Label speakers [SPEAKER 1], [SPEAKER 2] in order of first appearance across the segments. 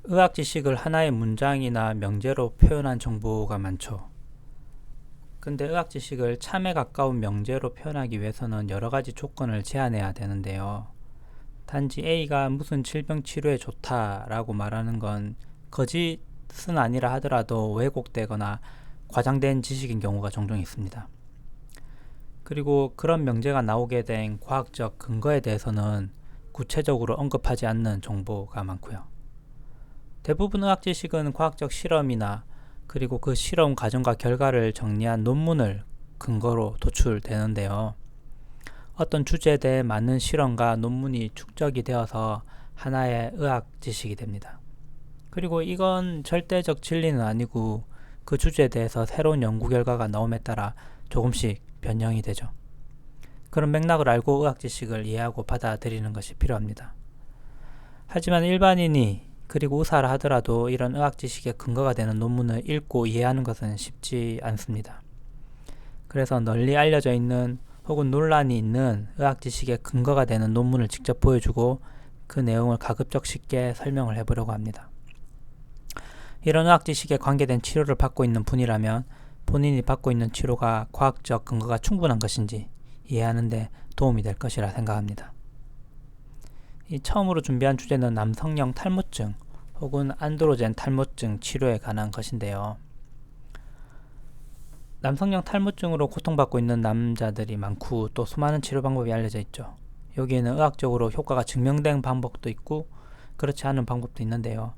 [SPEAKER 1] 의학 지식을 하나의 문장이나 명제로 표현한 정보가 많죠. 근데 의학 지식을 참에 가까운 명제로 표현하기 위해서는 여러 가지 조건을 제한해야 되는데요. 단지 A가 무슨 질병 치료에 좋다라고 말하는 건 거짓은 아니라 하더라도 왜곡되거나 과장된 지식인 경우가 종종 있습니다. 그리고 그런 명제가 나오게 된 과학적 근거에 대해서는 구체적으로 언급하지 않는 정보가 많고요. 대부분 의학 지식은 과학적 실험이나 그리고 그 실험 과정과 결과를 정리한 논문을 근거로 도출되는데요. 어떤 주제에 대해 많은 실험과 논문이 축적이 되어서 하나의 의학 지식이 됩니다. 그리고 이건 절대적 진리는 아니고 그 주제에 대해서 새로운 연구 결과가 나옴에 따라 조금씩 변형이 되죠. 그런 맥락을 알고 의학 지식을 이해하고 받아들이는 것이 필요합니다. 하지만 일반인이 그리고 의사라 하더라도 이런 의학 지식의 근거가 되는 논문을 읽고 이해하는 것은 쉽지 않습니다. 그래서 널리 알려져 있는 혹은 논란이 있는 의학 지식의 근거가 되는 논문을 직접 보여주고 그 내용을 가급적 쉽게 설명을 해보려고 합니다. 이런 의학 지식에 관계된 치료를 받고 있는 분이라면 본인이 받고 있는 치료가 과학적 근거가 충분한 것인지 이해하는 데 도움이 될 것이라 생각합니다. 이 처음으로 준비한 주제는 남성형 탈모증 혹은 안드로젠 탈모증 치료에 관한 것인데요. 남성형 탈모증으로 고통받고 있는 남자들이 많고 또 수많은 치료 방법이 알려져 있죠. 여기에는 의학적으로 효과가 증명된 방법도 있고 그렇지 않은 방법도 있는데요.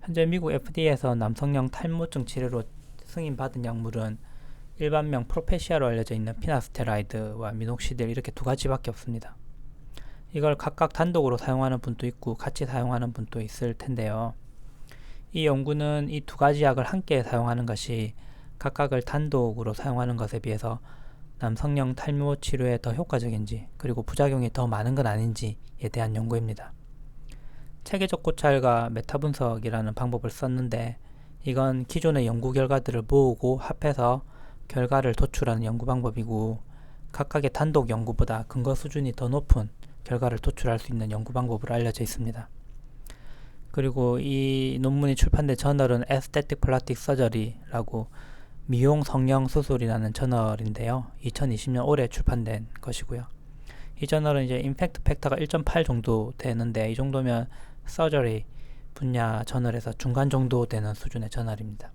[SPEAKER 1] 현재 미국 FDA에서 남성형 탈모증 치료로 승인받은 약물은 일반명 프로페시아로 알려져 있는 피나스테라이드와 미녹시딜 이렇게 두 가지밖에 없습니다. 이걸 각각 단독으로 사용하는 분도 있고 같이 사용하는 분도 있을 텐데요. 이 연구는 이 두 가지 약을 함께 사용하는 것이 각각을 단독으로 사용하는 것에 비해서 남성형 탈모 치료에 더 효과적인지 그리고 부작용이 더 많은 건 아닌지에 대한 연구입니다. 체계적 고찰과 메타 분석이라는 방법을 썼는데 이건 기존의 연구 결과들을 모으고 합해서 결과를 도출하는 연구 방법이고 각각의 단독 연구보다 근거 수준이 더 높은 결과를 도출할 수 있는 연구 방법으로 알려져 있습니다. 그리고 이 논문이 출판된 저널은 Aesthetic Plastic Surgery라고 미용 성형 수술이라는 저널인데요. 2020년 올해 출판된 것이고요. 이 저널은 이제 임팩트 팩터가 1.8 정도 되는데 이 정도면 서저리 분야 저널에서 중간 정도 되는 수준의 저널입니다.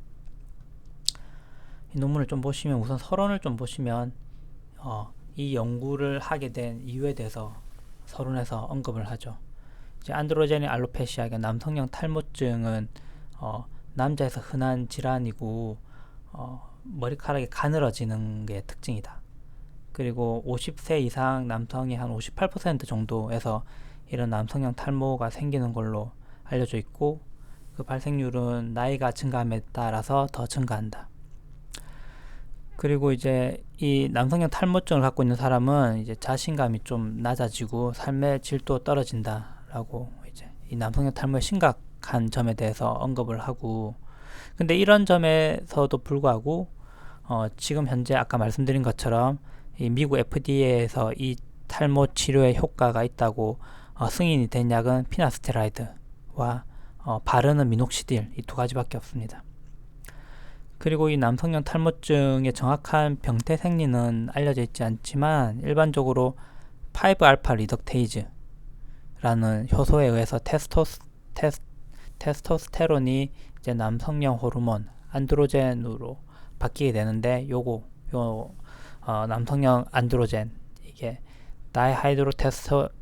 [SPEAKER 1] 이 논문을 좀 보시면 우선 서론을 좀 보시면 이 연구를 하게 된 이유에 대해서 서론에서 언급을 하죠. 이제 안드로제닉 알로페시아, 남성형 탈모증은 남자에서 흔한 질환이고 머리카락이 가늘어지는 게 특징이다. 그리고 50세 이상 남성이 한 58% 정도에서 이런 남성형 탈모가 생기는 걸로 알려져 있고 그 발생률은 나이가 증가함에 따라서 더 증가한다. 그리고 이제 이 남성형 탈모증을 갖고 있는 사람은 이제 자신감이 좀 낮아지고 삶의 질도 떨어진다라고 이제 이 남성형 탈모의 심각한 점에 대해서 언급을 하고 근데 이런 점에서도 불구하고 지금 현재 아까 말씀드린 것처럼 이 미국 FDA에서 이 탈모 치료에 효과가 있다고 승인이 된 약은 피나스테라이드와 바르는 미녹시딜 이 두 가지밖에 없습니다. 그리고 이 남성형 탈모증의 정확한 병태 생리는 알려져 있지 않지만 일반적으로 5알파 리덕테이즈라는 효소에 의해서 테스토스테론이 이제 남성형 호르몬 안드로젠으로 바뀌게 되는데 남성형 안드로젠 이게 다이하이드로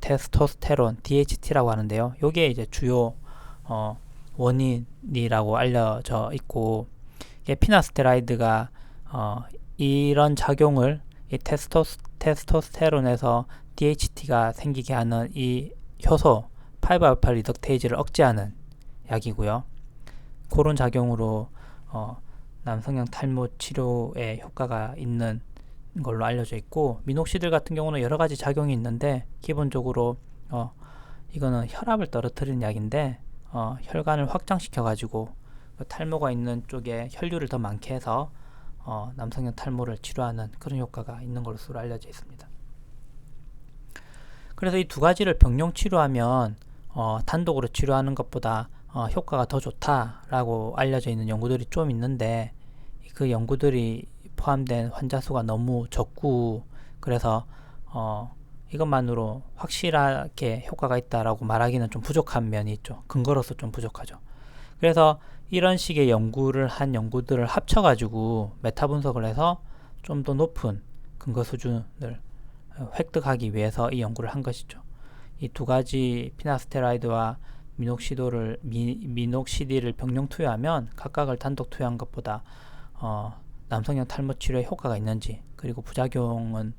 [SPEAKER 1] 테스토스테론 DHT라고 하는데요. 요게 이제 주요 원인이라고 알려져 있고 이게 피나스테라이드가 이런 작용을 이 테스토스테론에서 DHT가 생기게 하는 이 효소 5알파 리덕테이즈를 억제하는 약이고요. 그런 작용으로 남성형 탈모 치료에 효과가 있는 걸로 알려져 있고 미녹시딜 같은 경우는 여러 가지 작용이 있는데 기본적으로 이거는 혈압을 떨어뜨리는 약인데 혈관을 확장시켜 가지고 탈모가 있는 쪽에 혈류를 더 많게 해서 남성형 탈모를 치료하는 그런 효과가 있는 것으로 알려져 있습니다. 그래서 이 두 가지를 병용 치료하면 단독으로 치료하는 것보다 효과가 더 좋다라고 알려져 있는 연구들이 좀 있는데 그 연구들이 포함된 환자 수가 너무 적고 그래서 이것만으로 확실하게 효과가 있다라고 말하기는 좀 부족한 면이 있죠. 근거로서 좀 부족하죠. 그래서 이런 식의 연구를 한 연구들을 합쳐가지고 메타 분석을 해서 좀 더 높은 근거 수준을 획득하기 위해서 이 연구를 한 것이죠. 이 두 가지 피나스테라이드와 미녹시딜을 병용 투여하면 각각을 단독 투여한 것보다 남성형 탈모 치료에 효과가 있는지, 그리고 부작용은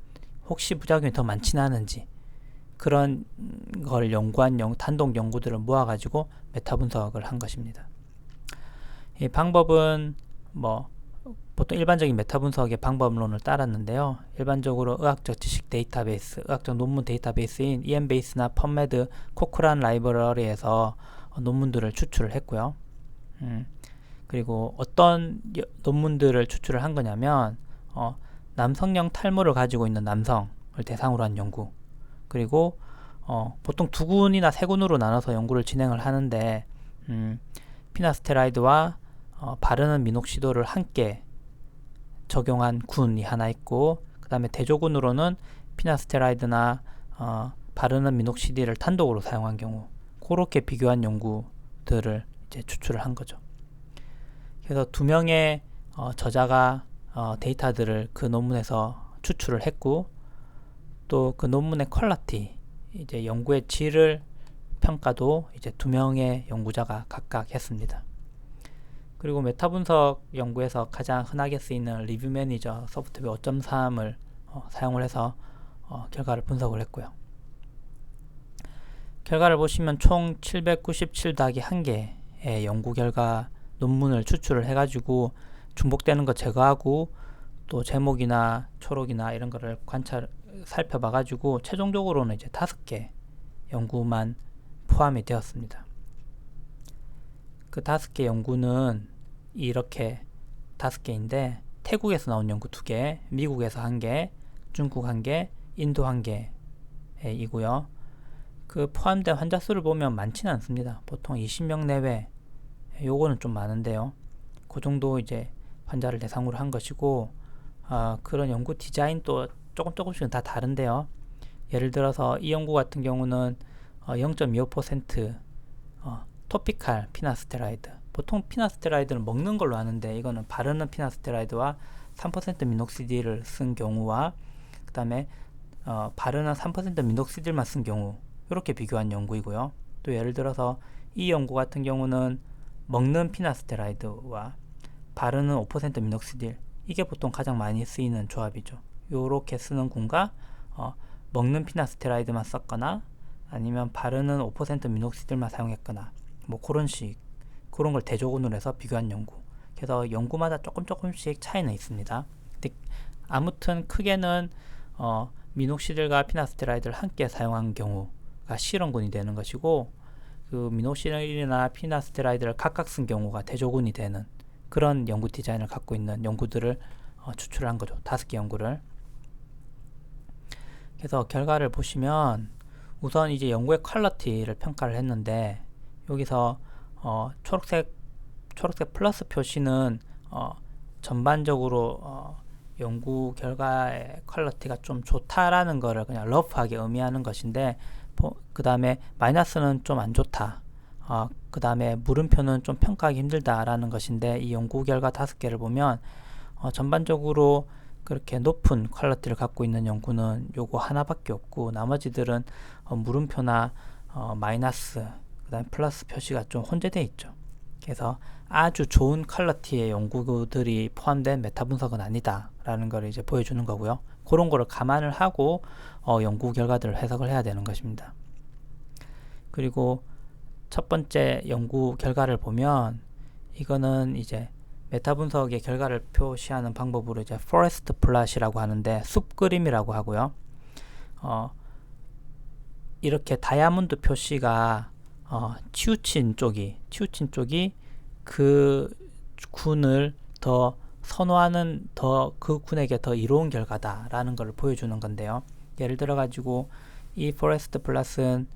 [SPEAKER 1] 혹시 부작용이 더 많지는 않은지, 그런 걸 연구한 단독 연구들을 모아가지고 메타 분석을 한 것입니다. 이 방법은 보통 일반적인 메타 분석의 방법론을 따랐는데요. 일반적으로 의학적 지식 데이터베이스, 의학적 논문 데이터베이스인 EMBase나 펀메드, 코크란 라이브러리에서 논문들을 추출을 했고요. 그리고 어떤 논문들을 추출을 한 거냐면 남성형 탈모를 가지고 있는 남성을 대상으로 한 연구, 그리고 보통 2군이나 3군으로 나눠서 연구를 진행을 하는데 피나스테라이드와 바르는 미녹시딜을 함께 적용한 군이 하나 있고, 그 다음에 대조군으로는 피나스테라이드나 바르는 미녹시딜을 단독으로 사용한 경우, 그렇게 비교한 연구들을 이제 추출을 한 거죠. 그래서 2명의 저자가 데이터들을 그 논문에서 추출을 했고, 또 그 논문의 퀄리티, 이제 연구의 질을 평가도 이제 2명의 연구자가 각각 했습니다. 그리고 메타 분석 연구에서 가장 흔하게 쓰이는 리뷰 매니저 소프트웨어 5.3을 사용을 해서 결과를 분석을 했고요. 결과를 보시면 총 797-1개의 연구 결과 논문을 추출을 해가지고 중복되는 거 제거하고 또 제목이나 초록이나 이런 거를 살펴봐가지고 최종적으로는 이제 5개 연구만 포함이 되었습니다. 그 5개 연구는 이렇게 5개인데, 태국에서 나온 연구 2개, 미국에서 1개, 중국 1개, 인도 1개이고요. 그 포함된 환자 수를 보면 많지는 않습니다. 보통 20명 내외, 요거는 좀 많은데요. 그 정도 이제 환자를 대상으로 한 것이고, 그런 연구 디자인도 조금씩은 다 다른데요. 예를 들어서 이 연구 같은 경우는 0.25% 토피칼 피나스테라이드, 보통 피나스테라이드는 먹는 걸로 아는데 이거는 바르는 피나스테라이드와 3% 미녹시딜을 쓴 경우와 그 다음에 바르는 3% 미녹시딜만 쓴 경우, 이렇게 비교한 연구이고요. 또 예를 들어서 이 연구 같은 경우는 먹는 피나스테라이드와 바르는 5% 미녹시딜, 이게 보통 가장 많이 쓰이는 조합이죠. 요렇게 쓰는 군과 먹는 피나스테라이드만 썼거나 아니면 바르는 5% 미녹시딜만 사용했거나 그런 걸 대조군으로 해서 비교한 연구. 그래서 연구마다 조금씩 차이는 있습니다. 근데 아무튼 크게는 미녹시딜과 피나스테라이드를 함께 사용한 경우가 실험군이 되는 것이고, 그 미녹시딜이나 피나스테라이드를 각각 쓴 경우가 대조군이 되는 그런 연구 디자인을 갖고 있는 연구들을 추출한 거죠. 5개 연구를. 그래서 결과를 보시면 우선 이제 연구의 퀄리티를 평가를 했는데, 여기서 초록색 플러스 표시는 전반적으로 연구 결과의 퀄리티가 좀 좋다라는 거를 그냥 러프하게 의미하는 것인데, 그 다음에 마이너스는 좀 안 좋다, 그 다음에 물음표는 좀 평가하기 힘들다라는 것인데, 이 연구 결과 5개를 보면 전반적으로 그렇게 높은 퀄리티를 갖고 있는 연구는 요거 하나밖에 없고, 나머지들은 물음표나 마이너스, 그 다음에 플러스 표시가 좀 혼재되어 있죠. 그래서 아주 좋은 퀄리티의 연구들이 포함된 메타 분석은 아니다 라는 걸 이제 보여주는 거고요. 그런 거를 감안을 하고 연구 결과들을 해석을 해야 되는 것입니다. 그리고 첫 번째 연구 결과를 보면, 이거는 이제 메타 분석의 결과를 표시하는 방법으로 이제 포레스트 플랫이라고 하는데, 숲 그림이라고 하고요. 이렇게 다이아몬드 표시가 치우친 쪽이 그 군을 더 선호하는, 그 군에게 더 이로운 결과다라는 것을 보여주는 건데요. 예를 들어 가지고 이 포레스트 플랫은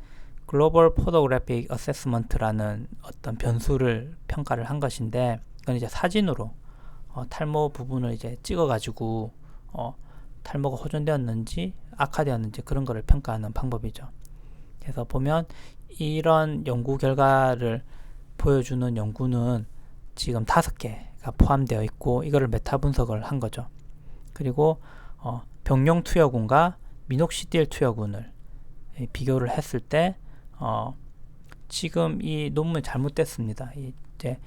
[SPEAKER 1] 글로벌 포토그래픽 어세스먼트라는 어떤 변수를 평가를 한 것인데, 이건 이제 사진으로 탈모 부분을 이제 찍어가지고 탈모가 호전되었는지 악화되었는지 그런 거를 평가하는 방법이죠. 그래서 보면 이런 연구 결과를 보여주는 연구는 지금 5개가 포함되어 있고, 이거를 메타 분석을 한 거죠. 그리고 병용 투여군과 미녹시딜 투여군을 비교를 했을 때 지금 이 논문이 잘못됐습니다. 이제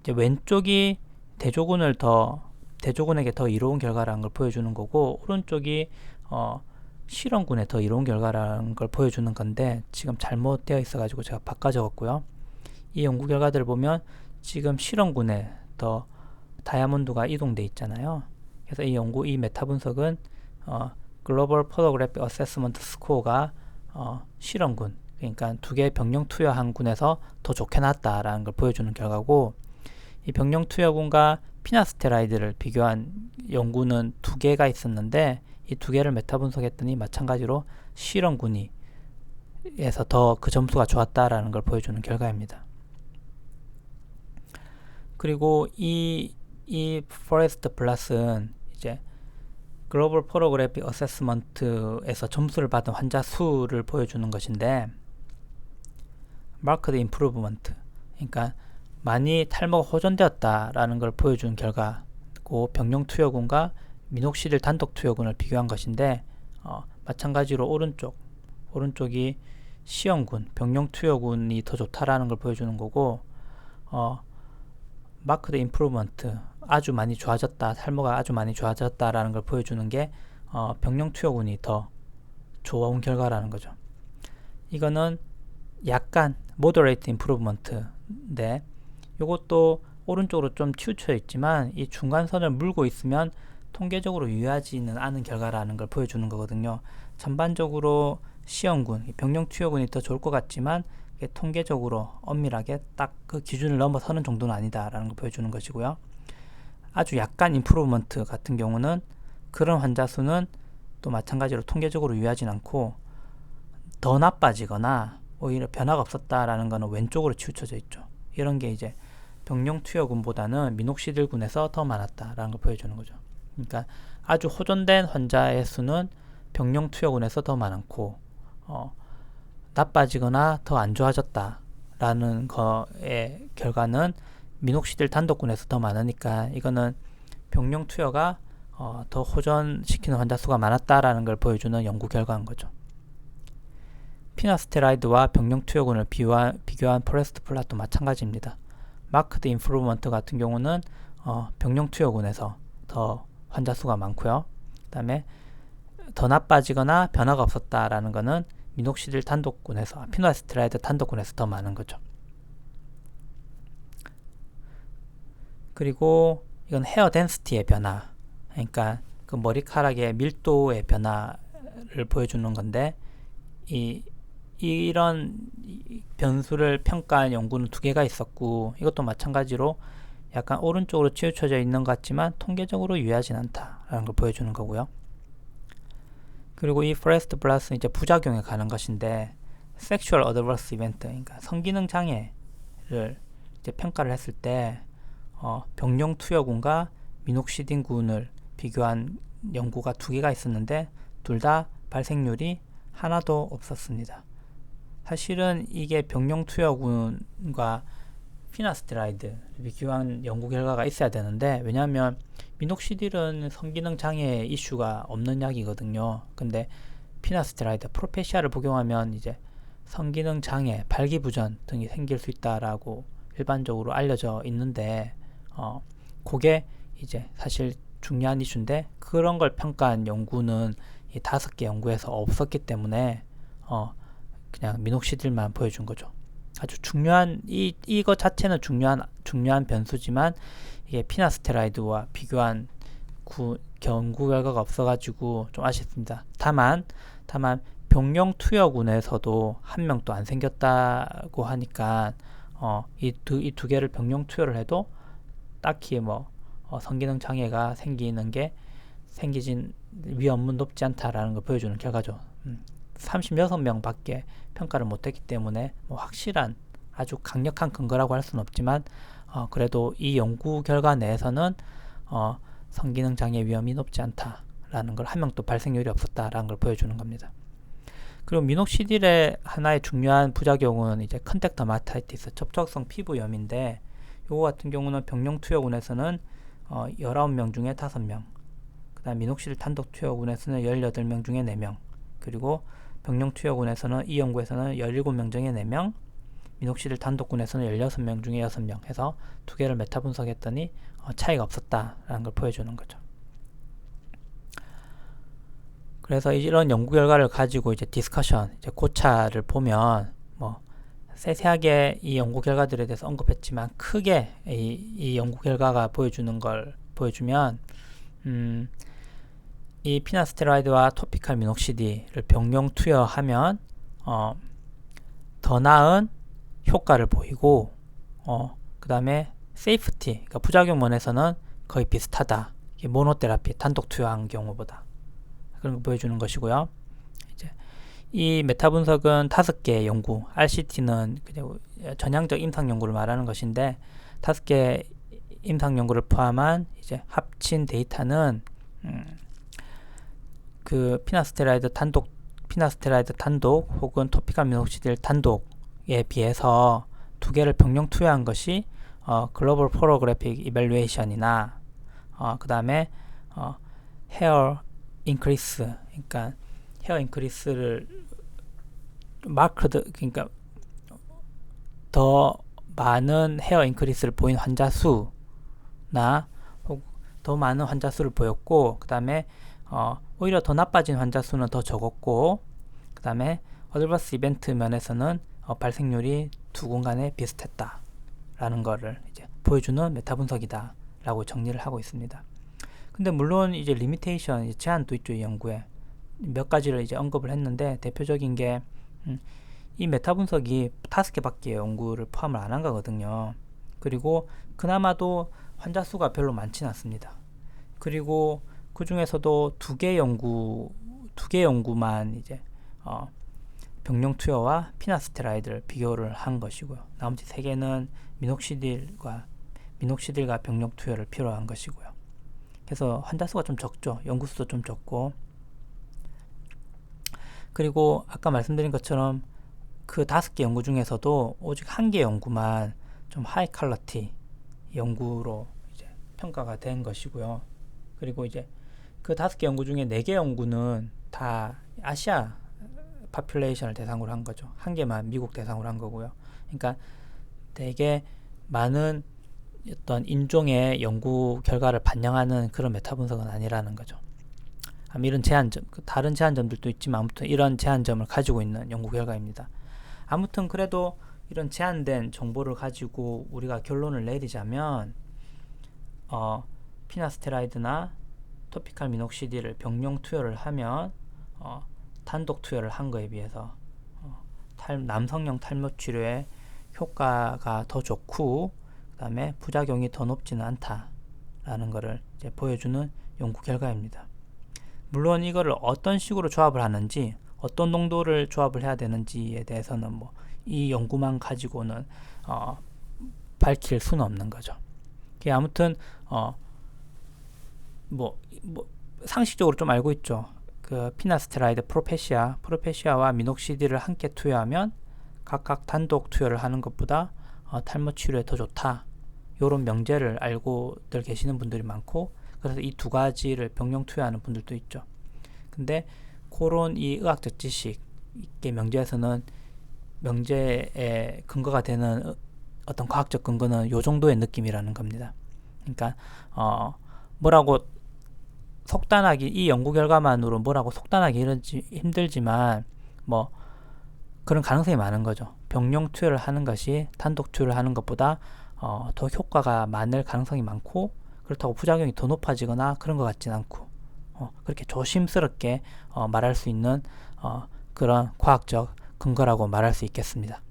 [SPEAKER 1] 왼쪽이 대조군에게 더 이로운 결과라는 걸 보여주는 거고, 오른쪽이 실험군에 더 이로운 결과라는 걸 보여주는 건데, 지금 잘못되어 있어가지고 제가 바꿔 적었고요. 이 연구 결과들을 보면 지금 실험군에 더 다이아몬드가 이동돼 있잖아요. 그래서 이 메타 분석은 글로벌 포토그래픽 어세스먼트 스코어가 실험군, 그러니까 2개 병용 투여한 군에서 더 좋게 나왔다라는 걸 보여주는 결과고, 이 병용 투여군과 피나스테라이드를 비교한 연구는 2개가 있었는데, 이 2개를 메타 분석했더니 마찬가지로 실험군이 에서 더 그 점수가 좋았다라는 걸 보여주는 결과입니다. 그리고 이 포레스트 플러스는 이제 글로벌 포토그래픽 어세스먼트에서 점수를 받은 환자 수를 보여주는 것인데, 마크드 임프루브먼트, 그러니까 많이 탈모가 호전되었다라는 걸 보여주는 결과고, 병용 투여군과 미녹시딜 단독 투여군을 비교한 것인데, 마찬가지로 오른쪽이 시험군, 병용 투여군이 더 좋다라는 걸 보여주는 거고, 마크드 임프루먼트, 아주 많이 좋아졌다, 탈모가 아주 많이 좋아졌다라는 걸 보여주는 게 병용 투여군이 더 좋은 결과라는 거죠. 이거는 약간 moderate improvement인데, 이것도 오른쪽으로 좀 치우쳐 있지만 이 중간선을 물고 있으면 통계적으로 유효하지는 않은 결과라는 걸 보여주는 거거든요. 전반적으로 시험군, 병용 투여군이 더 좋을 것 같지만 통계적으로 엄밀하게 딱 그 기준을 넘어서는 정도는 아니다라는 걸 보여주는 것이고요. 아주 약간 임프루브먼트 같은 경우는 그런 환자 수는 또 마찬가지로 통계적으로 유효하진 않고, 더 나빠지거나 오히려 변화가 없었다라는 것은 왼쪽으로 치우쳐져 있죠. 이런 게 이제 병용 투여군보다는 미녹시딜군에서 더 많았다라는 걸 보여주는 거죠. 그러니까 아주 호전된 환자의 수는 병용 투여군에서 더 많고, 나빠지거나 더 안 좋아졌다라는 거의 결과는 미녹시딜 단독군에서 더 많으니까, 이거는 병용 투여가 더 호전시키는 환자 수가 많았다라는 걸 보여주는 연구 결과인 거죠. 피나스테라이드와 병용 투여군을 비교한 포레스트 플롯도 마찬가지입니다. 마크드 임프루브먼트 같은 경우는 병용 투여군에서 더 환자 수가 많고요. 그 다음에 더 나빠지거나 변화가 없었다라는 거는 미녹시딜 단독군에서, 피나스테라이드 단독군에서 더 많은 거죠. 그리고 이건 헤어 덴시티의 변화, 그러니까 그 머리카락의 밀도의 변화를 보여주는 건데, 이런 변수를 평가한 연구는 2개가 있었고, 이것도 마찬가지로 약간 오른쪽으로 치우쳐져 있는 것 같지만 통계적으로 유효하진 않다라는 걸 보여주는 거고요. 그리고 이 포레스트 플러스는 이제 부작용에 관한 것인데, 섹슈얼 어드버스 이벤트, 그러니까 성기능 장애를 이제 평가를 했을 때 병용 투여군과 미녹시딜군을 비교한 연구가 2개가 있었는데, 둘 다 발생률이 하나도 없었습니다. 사실은 이게 병용 투여군과 피나스테라이드 비교한 연구 결과가 있어야 되는데, 왜냐하면 미녹시딜은 성기능 장애 이슈가 없는 약이거든요. 근데 피나스테라이드, 프로페시아를 복용하면 이제 성기능 장애, 발기부전 등이 생길 수 있다라고 일반적으로 알려져 있는데, 그게 이제 사실 중요한 이슈인데, 그런 걸 평가한 연구는 이 5개 연구에서 없었기 때문에 그냥 미녹시딜만 보여준 거죠. 아주 중요한 이거 자체는 중요한 변수지만, 이게 피나스테라이드와 비교한 연구 결과가 없어가지고 좀 아쉽습니다. 다만 병용 투여군에서도 한 명도 안 생겼다고 하니까 이 두 개를 병용 투여를 해도 딱히 성기능 장애가 생기진 위험은 높지 않다라는 걸 보여주는 결과죠. 36명밖에 평가를 못했기 때문에 뭐 확실한 아주 강력한 근거라고 할 수는 없지만 그래도 이 연구 결과 내에서는 성기능 장애 위험이 높지 않다라는 걸, 한 명도 발생률이 없었다라는 걸 보여주는 겁니다. 그리고 미녹시딜의 하나의 중요한 부작용은 이제 컨택 더마타이티스, 접촉성 피부염인데, 요거 같은 경우는 병용 투여군에서는 19명 중에 5명, 그 다음 미녹시딜 단독 투여군에서는 18명 중에 4명, 그리고 병용 투여군에서는, 이 연구에서는 17명 중에 4명, 미녹시딜 단독군에서는 16명 중에 6명 해서 두 개를 메타 분석했더니 차이가 없었다라는 걸 보여주는 거죠. 그래서 이런 연구 결과를 가지고 이제 디스커션, 이제 고차를 보면 뭐 세세하게 이 연구 결과들에 대해서 언급했지만, 크게 이 연구 결과가 보여주는 걸 보여주면, 이 피나스테로이드와 토피칼 미녹시딜을 병용 투여하면 더 나은 효과를 보이고, 그 다음에 세이프티, 그러니까 부작용면에서는 거의 비슷하다. 이게 모노테라피 단독 투여한 경우보다, 그런 거 보여주는 것이고요. 이제 이 메타 분석은 5개의 연구, RCT는 그냥 전향적 임상 연구를 말하는 것인데, 5개 임상 연구를 포함한 이제 합친 데이터는 그 피나스테로이드 단독 혹은 토피칼 미녹시딜 단독에 비해서 두 개를 병용 투여한 것이 글로벌 포로그래픽 이밸루에이션이나 그 다음에 헤어 인크리스, 그러니까 헤어 인크리스를 마크드, 그러니까 더 많은 헤어 인크리스를 보인 환자 수나 더 많은 환자 수를 보였고, 그 다음에 오히려 더 나빠진 환자 수는 더 적었고, 그 다음에 어드버스 이벤트 면에서는 발생률이 두 군 간에 비슷했다 라는 거를 이제 보여주는 메타 분석이다 라고 정리를 하고 있습니다. 근데 물론 이제 리미테이션, 제한도 있죠. 이 연구에 몇 가지를 이제 언급을 했는데, 대표적인 게 이 메타 분석이 5개밖에 연구를 포함을 안 한 거거든요. 그리고 그나마도 환자 수가 별로 많지는 않습니다. 그리고 그 중에서도 두 개 연구만 이제 병용 투여와 피나스테라이드를 비교를 한 것이고요. 나머지 3개는 미녹시딜과 병용 투여를 필요로 한 것이고요. 그래서 환자 수가 좀 적죠. 연구 수도 좀 적고, 그리고 아까 말씀드린 것처럼 그 5개 연구 중에서도 오직 1개 연구만 좀 하이 퀄리티 연구로 이제 평가가 된 것이고요. 그리고 이제 그 5개 연구 중에 4개 연구는 다 아시아 파퓰레이션을 대상으로 한 거죠. 1개만 미국 대상으로 한 거고요. 그러니까 되게 많은 어떤 인종의 연구 결과를 반영하는 그런 메타 분석은 아니라는 거죠. 이런 제한점, 다른 제한점들도 있지만 아무튼 이런 제한점을 가지고 있는 연구 결과입니다. 아무튼 그래도 이런 제한된 정보를 가지고 우리가 결론을 내리자면 피나스테라이드나 토피칼 미녹시딜을 병용 투여를 하면 단독 투여를 한 거에 비해서 남성형 탈모 치료에 효과가 더 좋고, 그 다음에 부작용이 더 높지는 않다라는 것을 이제 보여주는 연구 결과입니다. 물론 이거를 어떤 식으로 조합을 하는지, 어떤 농도를 조합을 해야 되는지에 대해서는 뭐 이 연구만 가지고는 밝힐 수는 없는 거죠. 아무튼 상식적으로 좀 알고 있죠. 그 피나스테라이드, 프로페시아와 미녹시딜을 함께 투여하면 각각 단독 투여를 하는 것보다 탈모 치료에 더 좋다. 요런 명제를 알고들 계시는 분들이 많고, 그래서 이 두 가지를 병용 투여하는 분들도 있죠. 근데 그런 이 의학적 지식의 명제에서는, 명제에 근거가 되는 어떤 과학적 근거는 요 정도의 느낌이라는 겁니다. 그러니까 뭐라고 속단하기, 이 연구 결과만으로 뭐라고 속단하기 힘들지만 뭐 그런 가능성이 많은 거죠. 병용 투여를 하는 것이 단독 투여를 하는 것보다 더 효과가 많을 가능성이 많고, 그렇다고 부작용이 더 높아지거나 그런 것 같진 않고, 그렇게 조심스럽게 말할 수 있는 그런 과학적 근거라고 말할 수 있겠습니다.